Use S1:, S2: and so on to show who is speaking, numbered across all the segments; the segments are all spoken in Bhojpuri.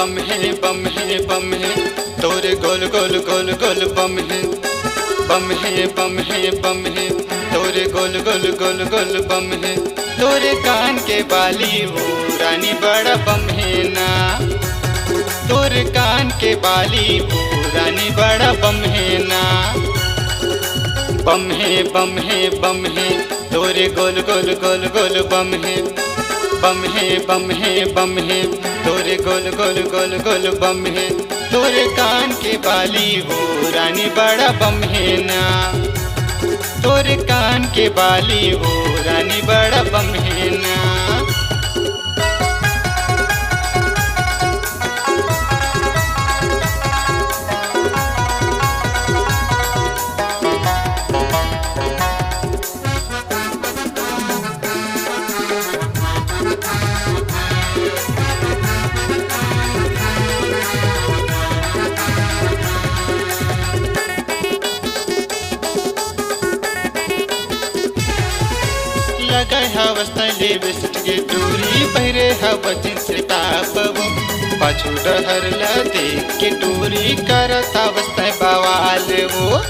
S1: बम है बम है बम है तोरे गोल गोल गोल गोल बम है बम है बम है बम है तोरे गोल गोल गोल गोल बम है तोरे कान के बाली वो रानी बड़ा बम है ना तोरे कान के बाली वो रानी बड़ा बम है ना बम है बम है बम है तोरे गोल गोल गोल गोल बम है बम है बम है बम है तोरे गोल गोल गोल गोल बम है तोरे कान के बाली वो रानी बड़ा बम है ना तोरे कान के बाली वो रानी बड़ा बम है ना लगाए हवस तले बिस्ट के टूरी पहरे हवा जिनसे तापवो पाछू डहर ला देख के टूरी करत हवस तय बवाल वो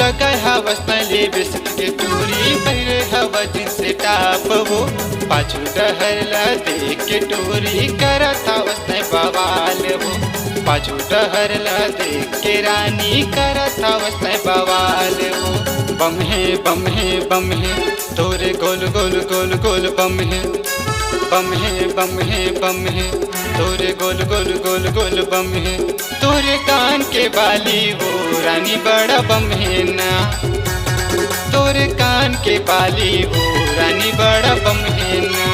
S1: लगाए हवस तले बिस्ट के टूरी पहरे हवा जिनसे तापवो पाछू डहर ला देख के टूरी करत हवस तय बवाल वो पाछू डहर ला देख के रानी करत हवस बवाल वो बम है बम है बम है तोरे गोल गोल गोल गोल बम है बम है बम है बम है तोरे गोल गोल गोल गोल बम है तोरे कान के बाली वो रानी बड़ा बम है ना तोरे कान के बाली वो रानी बड़ा बम है ना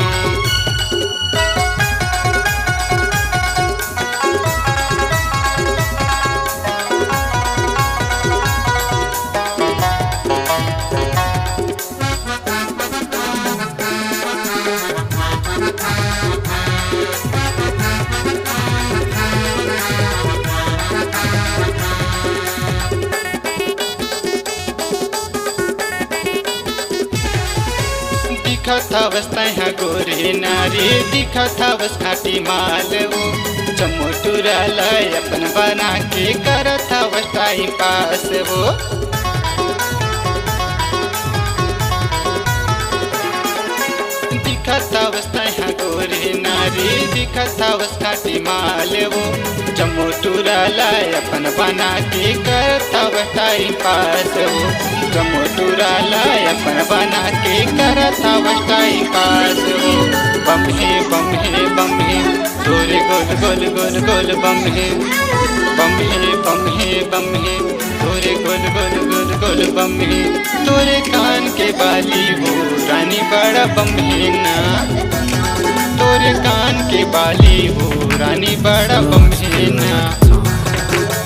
S1: दिखत हवस तैहा गोरी नारी दिखत हवस खाटी माल वो चमोटुरा लय अपन बना के करत हवस टाइम पास वो दिखत हवस तैहा गोरी नारी दिखत हवस खाटी माल वो चमोटुरा लय अपन बना के करत हवस टाइम पास वो चमोटुरा लय अपन बना के करत हवस टाइम पास वो बम है बम है बम है तोरे गोल गोल गोल गोल बम है बम है बम है बम है तोरे गोल गोल गोल गोल बम है तोरे कान के बाली वो रानी बड़ा बम है ना तोरे कान के बाली वो रानी बड़ा बम है ना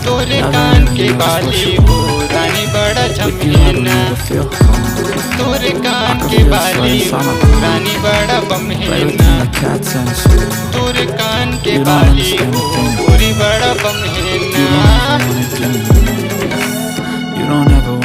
S1: तोरे कान के बाली वो रानी बड़ा झम ना तोरे कान के बाली वो रानी बड़ा बम है ना तोरे कान के बाली वो पूरी बड़ा बम है ना
S2: You don't ever